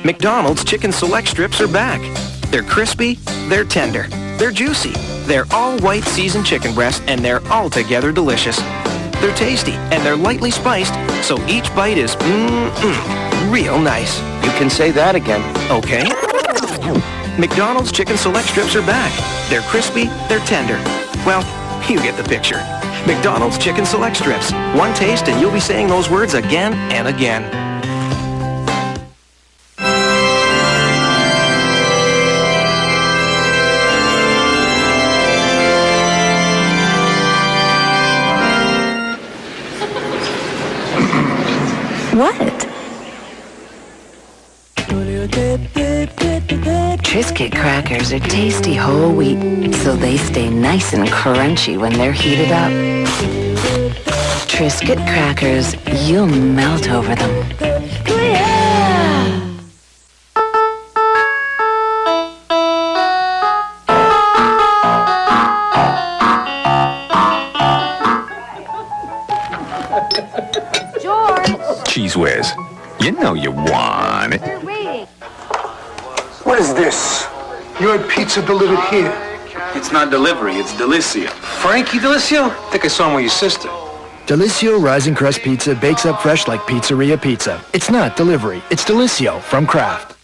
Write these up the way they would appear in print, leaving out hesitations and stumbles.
McDonald's Chicken Select Strips are back. They're crispy, they're tender, they're juicy. They're all white seasoned chicken breasts, and they're altogether delicious. They're tasty, and they're lightly spiced, so each bite is real nice. You can say that again. Okay. McDonald's Chicken Select Strips are back. They're crispy, they're tender. Well, you get the picture. McDonald's Chicken Select Strips. One taste and you'll be saying those words again and again. What? Triscuit crackers are tasty whole wheat, so they stay nice and crunchy when they're heated up. Triscuit crackers, you'll melt over them. Cheez Whiz, you know you want it. They're waiting. What is this? You had pizza delivered here. It's not delivery, it's Delissio. Frankie Delissio? I think I saw him with your sister. Delissio Rising Crust Pizza bakes up fresh like pizzeria pizza. It's not delivery, it's Delissio from Kraft.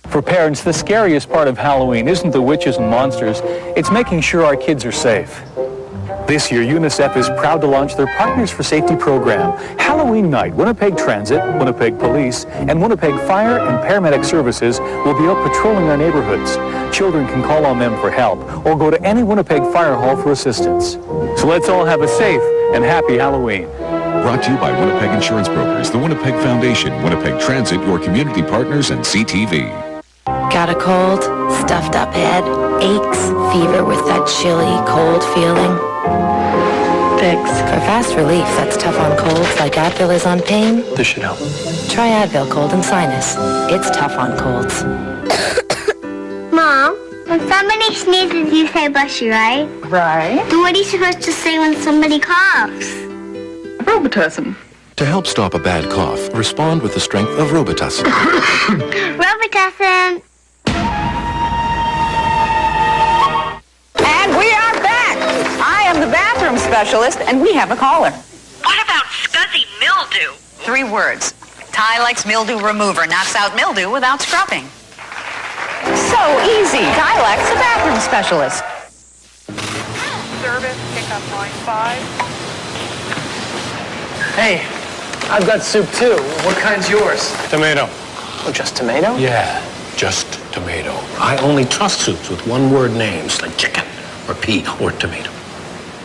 For parents, the scariest part of Halloween isn't the witches and monsters, it's making sure our kids are safe. This year, UNICEF is proud to launch their Partners for Safety program. Halloween night, Winnipeg Transit, Winnipeg Police, and Winnipeg Fire and Paramedic Services will be out patrolling our neighborhoods. Children can call on them for help or go to any Winnipeg Fire Hall for assistance. So let's all have a safe and happy Halloween. Brought to you by Winnipeg Insurance Brokers, the Winnipeg Foundation, Winnipeg Transit, your community partners, and CTV. Got a cold, stuffed up head, aches, fever with that chilly, cold feeling? Fix. For fast relief that's tough on colds like Advil is on pain, This should help. try Advil Cold and Sinus. It's tough on colds. Mom, when somebody sneezes, you say bless you, right? Right. Then what are you supposed to say when somebody coughs? Robitussin. To help stop a bad cough, respond with the strength of Robitussin. Robitussin. And we are back. I am the bathroom specialist, and we have a caller. What about scuzzy mildew? 3 words. Tilex mildew remover knocks out mildew without scrubbing. So easy. Tilex, the bathroom specialist. Service, pickup line 5. Hey, I've got soup too. What kind's yours? Tomato. Oh, just tomato? Yeah, just tomato. I only trust soups with one-word names like chicken or pea or tomato.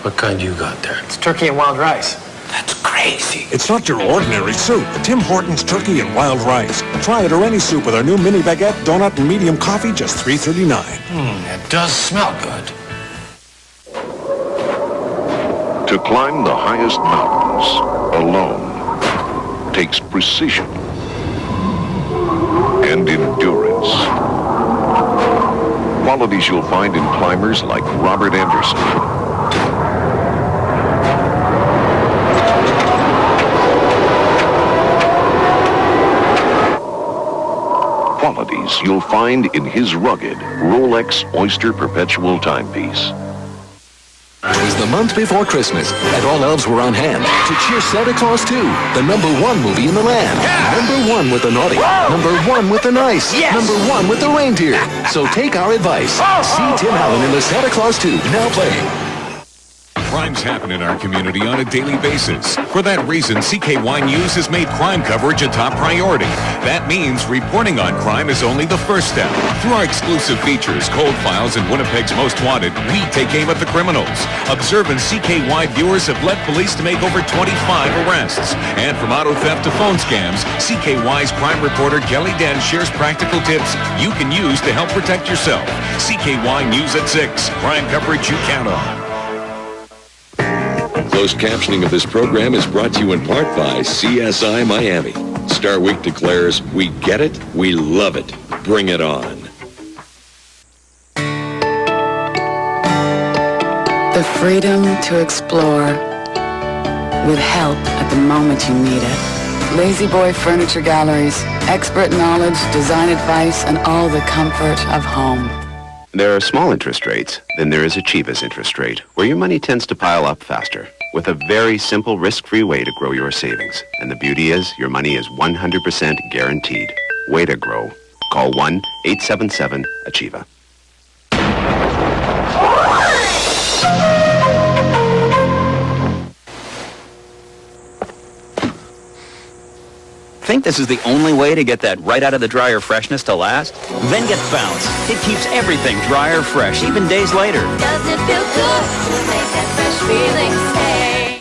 What kind you got there? It's turkey and wild rice. That's crazy. It's not your ordinary soup. Tim Hortons turkey and wild rice. Try it or any soup with our new mini baguette, donut, and medium coffee, just $3.39. It does smell good. To climb the highest mountains alone takes precision and endurance. Qualities you'll find in climbers like Robert Anderson. Qualities you'll find in his rugged Rolex Oyster Perpetual timepiece. It was the month before Christmas, and all elves were on hand to cheer Santa Claus 2, the #1 movie in the land. Yeah. #1 with the naughty, #1 with the nice, yes. #1 with the reindeer. So take our advice. See Tim Allen in the Santa Claus 2, now playing. Crimes happen in our community on a daily basis. For that reason, CKY News has made crime coverage a top priority. That means reporting on crime is only the first step. Through our exclusive features, Cold Files, and Winnipeg's Most Wanted, we take aim at the criminals. Observant CKY viewers have led police to make over 25 arrests. And from auto theft to phone scams, CKY's crime reporter Kelly Den shares practical tips you can use to help protect yourself. CKY News at 6. Crime coverage you count on. Closed captioning of this program is brought to you in part by CSI Miami. Star Week declares, we get it, we love it. Bring it on. The freedom to explore, with help at the moment you need it. Lazy Boy Furniture Galleries, expert knowledge, design advice, and all the comfort of home. There are small interest rates, then there is Achieva's interest rate, where your money tends to pile up faster, with a very simple risk-free way to grow your savings. And the beauty is, your money is 100% guaranteed. Way to grow. Call 1-877-ACHIEVA. Think this is the only way to get that right out of the dryer freshness to last? Then get Bounce. It keeps everything dryer fresh, even days later. Does it feel good to make that fresh feeling stay?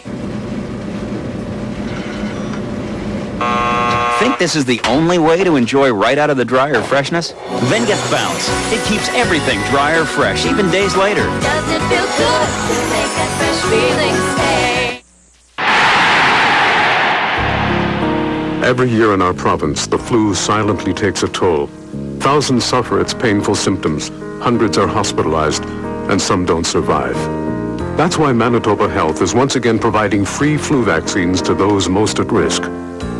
Think this is the only way to enjoy right out of the dryer freshness? Then get Bounce. It keeps everything dryer fresh, even days later. Does it feel good to make that fresh feeling stay? Every year in our province, the flu silently takes a toll. Thousands suffer its painful symptoms, hundreds are hospitalized, and some don't survive. That's why Manitoba Health is once again providing free flu vaccines to those most at risk.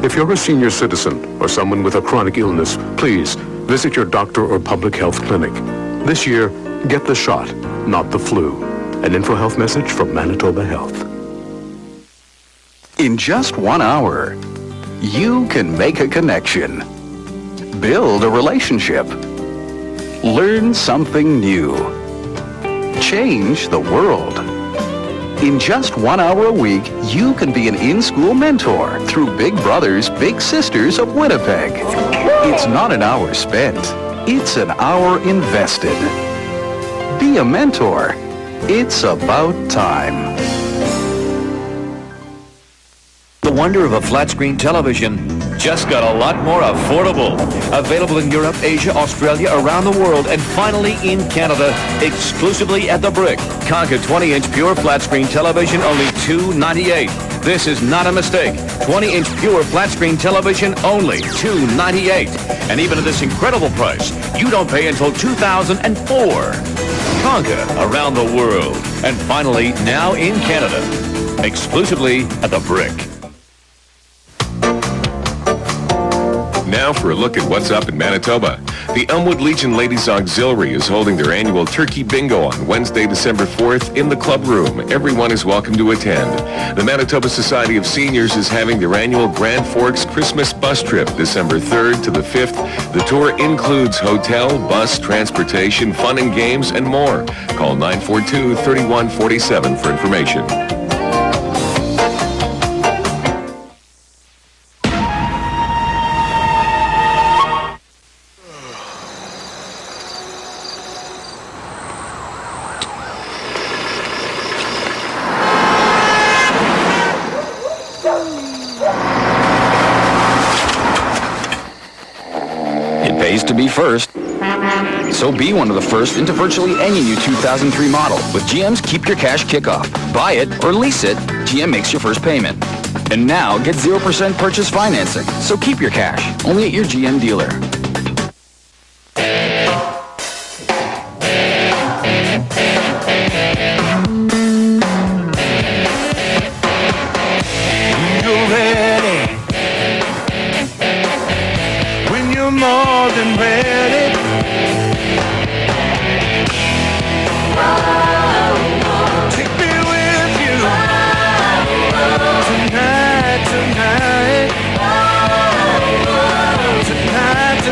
If you're a senior citizen or someone with a chronic illness, please visit your doctor or public health clinic. This year, get the shot, not the flu. An InfoHealth message from Manitoba Health. In just 1 hour, you can make a connection, build a relationship, learn something new, change the world. In just 1 hour a week, you can be an in-school mentor through Big Brothers Big Sisters of Winnipeg. It's not an hour spent, it's an hour invested. Be a mentor. It's about time. The wonder of a flat-screen television just got a lot more affordable. Available in Europe, Asia, Australia, around the world, and finally in Canada, exclusively at The Brick. Konka 20-inch pure flat-screen television, only $2.98. This is not a mistake. 20-inch pure flat-screen television, only $2.98. And even at this incredible price, you don't pay until 2004. Konka around the world. And finally, now in Canada, exclusively at The Brick. Now for a look at what's up in Manitoba. The Elmwood Legion Ladies Auxiliary is holding their annual Turkey Bingo on Wednesday, December 4th in the club room. Everyone is welcome to attend. The Manitoba Society of Seniors is having their annual Grand Forks Christmas bus trip December 3rd to the 5th. The tour includes hotel, bus, transportation, fun and games, and more. Call 942-3147 for information. To be first. So be one of the first into virtually any new 2003 model with GM's Keep Your Cash Kickoff. Buy it or lease it, GM makes your first payment. And now get 0% purchase financing. So keep your cash, only at your GM dealer. You're ready when you're more than ready. Take me with you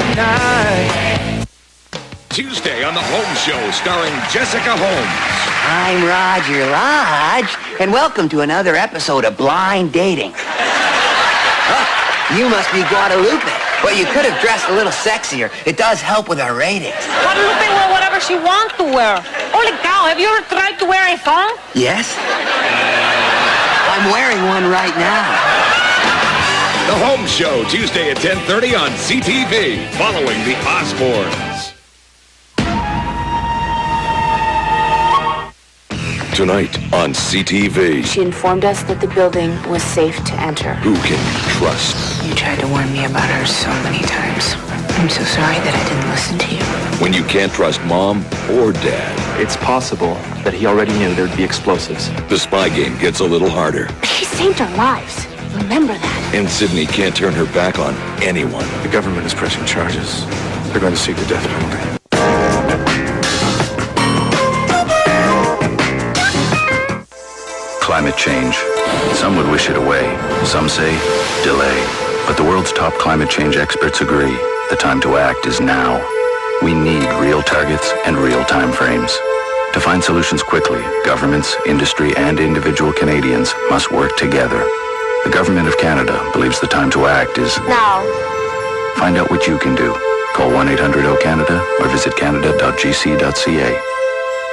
tonight. Tuesday on The Home Show, starring Jessica Holmes. I'm Roger Lodge, and welcome to another episode of Blind Dating. You must be Guadalupe. Well, you could have dressed a little sexier. It does help with our ratings. Guadalupe wear whatever she wants to wear. Holy cow, have you ever tried to wear a thong? Yes? I'm wearing one right now. The Home Show, Tuesday at 10:30 on CTV, following the Osbournes. Tonight on CTV. She informed us that the building was safe to enter. Who can you trust? You tried to warn me about her so many times. I'm so sorry that I didn't listen to you. When you can't trust mom or dad. It's possible that he already knew there'd be explosives. The spy game gets a little harder. He saved our lives. Remember that. And Sydney can't turn her back on anyone. The government is pressing charges. They're going to seek the death penalty. Climate change. Some would wish it away. Some say delay. But the world's top climate change experts agree. The time to act is now. We need real targets and real time frames. To find solutions quickly, governments, industry, and individual Canadians must work together. The Government of Canada believes the time to act is now. Find out what you can do. Call 1-800-O-CANADA or visit canada.gc.ca.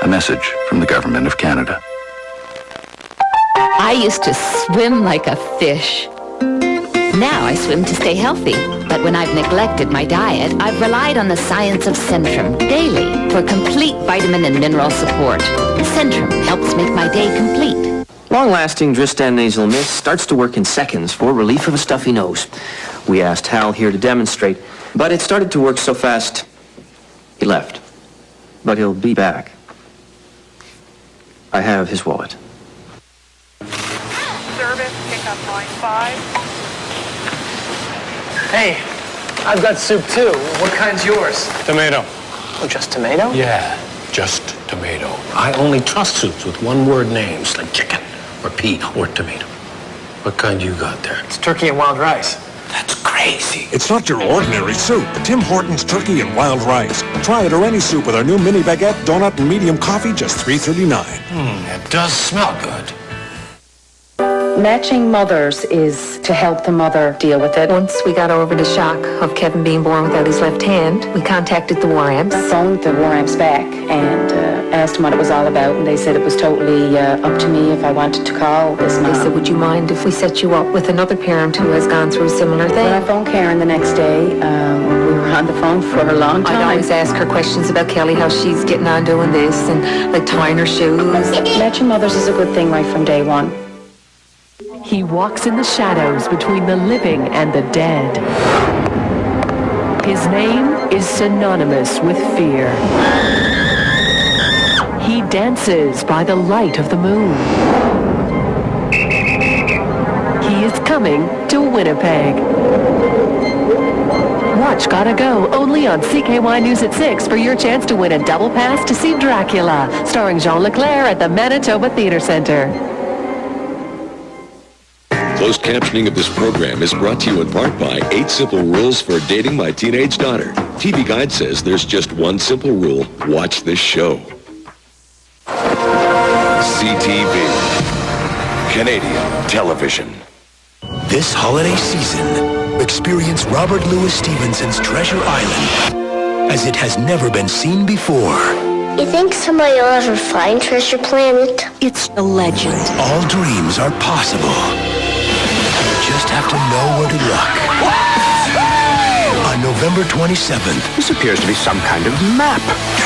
A message from the Government of Canada. I used to swim like a fish. Now I swim to stay healthy. But when I've neglected my diet, I've relied on the science of Centrum daily for complete vitamin and mineral support. Centrum helps make my day complete. Long-lasting Dristan nasal mist starts to work in seconds for relief of a stuffy nose. We asked Hal here to demonstrate, but it started to work so fast, he left. But he'll be back. I have his wallet. Service, pickup line 5. Hey, I've got soup too. What kind's yours? Tomato. Oh, just tomato? Yeah, just tomato. I only trust soups with one-word names like chicken or pea or tomato. What kind you got there? It's turkey and wild rice. That's crazy. It's not your ordinary soup. Tim Hortons turkey and wild rice. Try it or any soup with our new mini baguette, donut, and medium coffee, just $3.39. It does smell good. Matching mothers is to help the mother deal with it. Once we got over the shock of Kevin being born without his left hand, we contacted the War Amps. I phoned the War Amps back and asked them what it was all about, and they said it was totally up to me if I wanted to call this mom. They said, would you mind if we set you up with another parent who has gone through a similar thing? When I phoned Karen the next day, we were on the phone for a long time. I'd always ask her questions about Kelly, how she's getting on doing this, and like tying her shoes. Matching mothers is a good thing right from day one. He walks in the shadows between the living and the dead. His name is synonymous with fear. He dances by the light of the moon. He is coming to Winnipeg. Watch Gotta Go only on CKY News at 6 for your chance to win a double pass to see Dracula, starring Jean Leclerc at the Manitoba Theatre Centre. Closed captioning of this program is brought to you in part by 8 Simple Rules for Dating My Teenage Daughter. TV Guide says there's just one simple rule. Watch this show. CTV. Canadian television. This holiday season, experience Robert Louis Stevenson's Treasure Island as it has never been seen before. You think somebody will ever find Treasure Planet? It's a legend. All dreams are possible. Just have to know where to look. On November 27th, This appears to be some kind of map.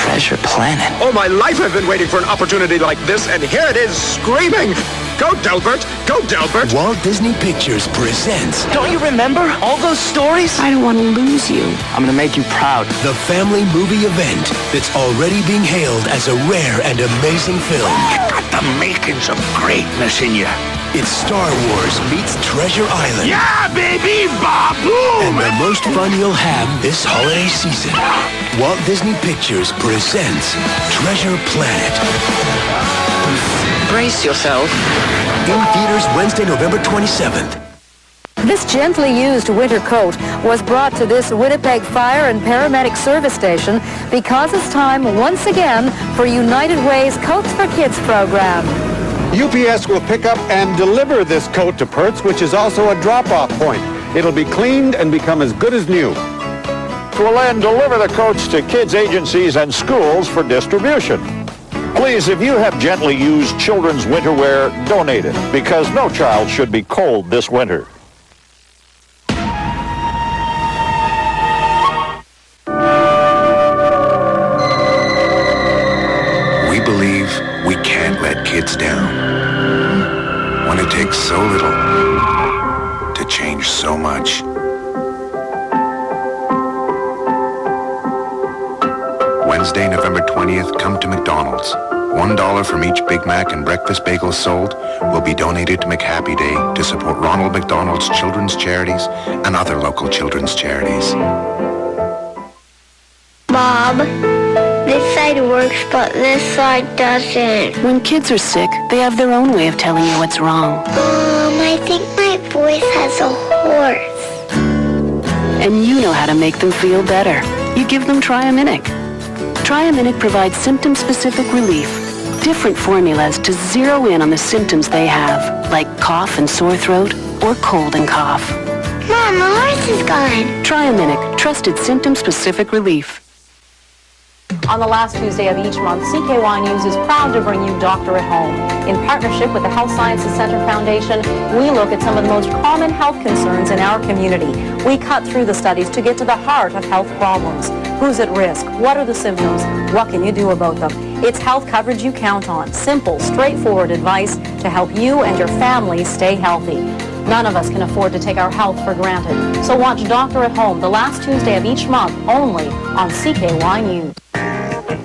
Treasure Planet. All my life I've been waiting for an opportunity like this, and here it is, screaming. Go, Delbert! Go, Delbert! Walt Disney Pictures presents... Don't you remember all those stories? I don't want to lose you. I'm gonna make you proud. The family movie event that's already being hailed as a rare and amazing film. You got the makings of greatness in you. It's Star Wars meets Treasure Island. Yeah, baby! Ba-boom! And the most fun you'll have this holiday season. Walt Disney Pictures presents Treasure Planet. Brace yourself. In theaters Wednesday, November 27th. This gently used winter coat was brought to this Winnipeg Fire and Paramedic Service Station because it's time once again for United Way's Coats for Kids program. UPS will pick up and deliver this coat to Perts, which is also a drop-off point. It'll be cleaned and become as good as new. We'll then deliver the coats to kids' agencies and schools for distribution. Please, if you have gently used children's winter wear, donate it, because no child should be cold this winter. We believe we can't let kids down. When it takes so little to change so much. Wednesday, November 20th, come to McDonald's. $1 from each Big Mac and breakfast bagel sold will be donated to McHappy Day to support Ronald McDonald's children's charities and other local children's charities. Bob, this side works, but this side doesn't. When kids are sick, they have their own way of telling you what's wrong. I think my voice has a horse. And you know how to make them feel better. You give them Triaminic. Triaminic provides symptom-specific relief. Different formulas to zero in on the symptoms they have, like cough and sore throat, or cold and cough. Mom, the horse is gone. Triaminic, trusted symptom-specific relief. On the last Tuesday of each month, CKY News is proud to bring you Doctor at Home. In partnership with the Health Sciences Center Foundation, we look at some of the most common health concerns in our community. We cut through the studies to get to the heart of health problems. Who's at risk? What are the symptoms? What can you do about them? It's health coverage you count on. Simple, straightforward advice to help you and your family stay healthy. None of us can afford to take our health for granted. So watch Doctor at Home the last Tuesday of each month only on CKY News.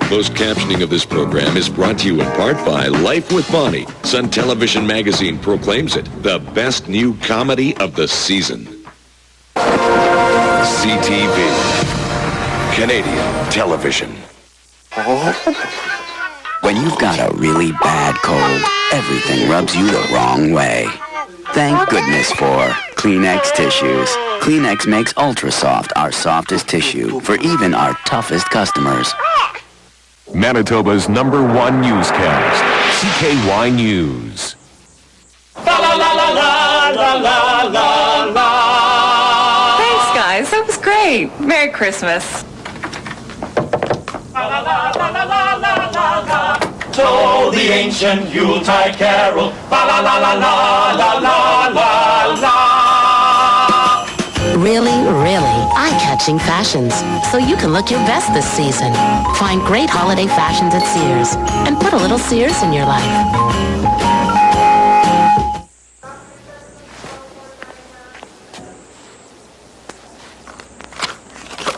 Closed captioning of this program is brought to you in part by Life with Bonnie. Sun Television Magazine proclaims it the best new comedy of the season. CTV. Canadian television. When you've got a really bad cold, everything rubs you the wrong way. Thank goodness for Kleenex tissues. Kleenex makes Ultra Soft our softest tissue for even our toughest customers. Manitoba's #1 newscast, CKY News. Thanks, guys. That was great. Merry Christmas. So the ancient Yuletide carol, la la la la la la la la la. Really, really eye-catching fashions, so you can look your best this season. Find great holiday fashions at Sears, and put a little Sears in your life.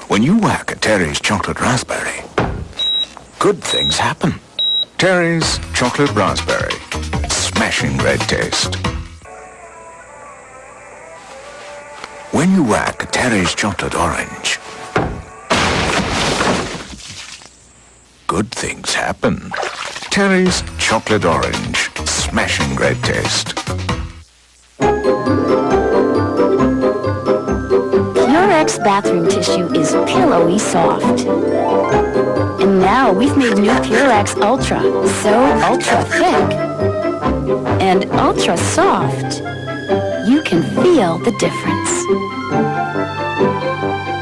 When you whack a Terry's chocolate raspberry, good things happen. Terry's chocolate raspberry. Smashing red taste. When you whack a Terry's chocolate orange, good things happen. Terry's chocolate orange. Smashing red taste. Purex bathroom tissue is pillowy soft. And now we've made new Purex Ultra, so ultra thick and ultra soft. You can feel the difference.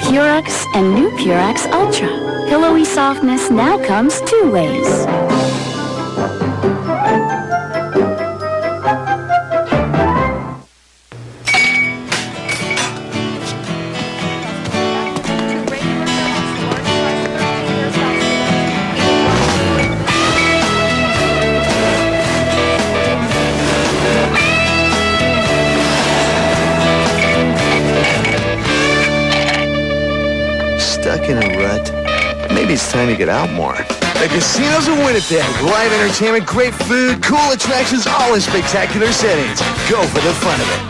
Purex and new Purex Ultra. Pillowy softness now comes 2 ways. Stuck in a rut. Maybe it's time to get out more. The casinos of Winnipeg. Live entertainment, great food, cool attractions, all in spectacular settings. Go for the fun of it.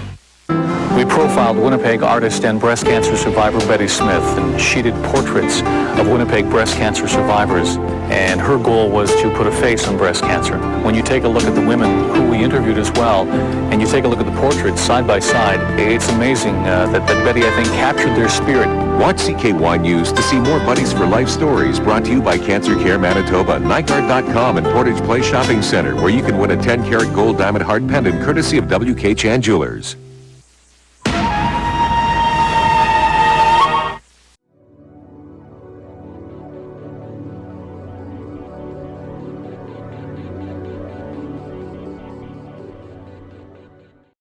We profiled Winnipeg artist and breast cancer survivor Betty Smith, and she did portraits of Winnipeg breast cancer survivors, and her goal was to put a face on breast cancer. When you take a look at the women who we interviewed as well, and you take a look at the portraits side by side, it's amazing that Betty, I think, captured their spirit. Watch CKY News to see more Buddies for Life stories brought to you by Cancer Care Manitoba, Nygaard.com, and Portage Place Shopping Center, where you can win a 10-karat gold diamond heart pendant courtesy of W.K. Chan Jewelers.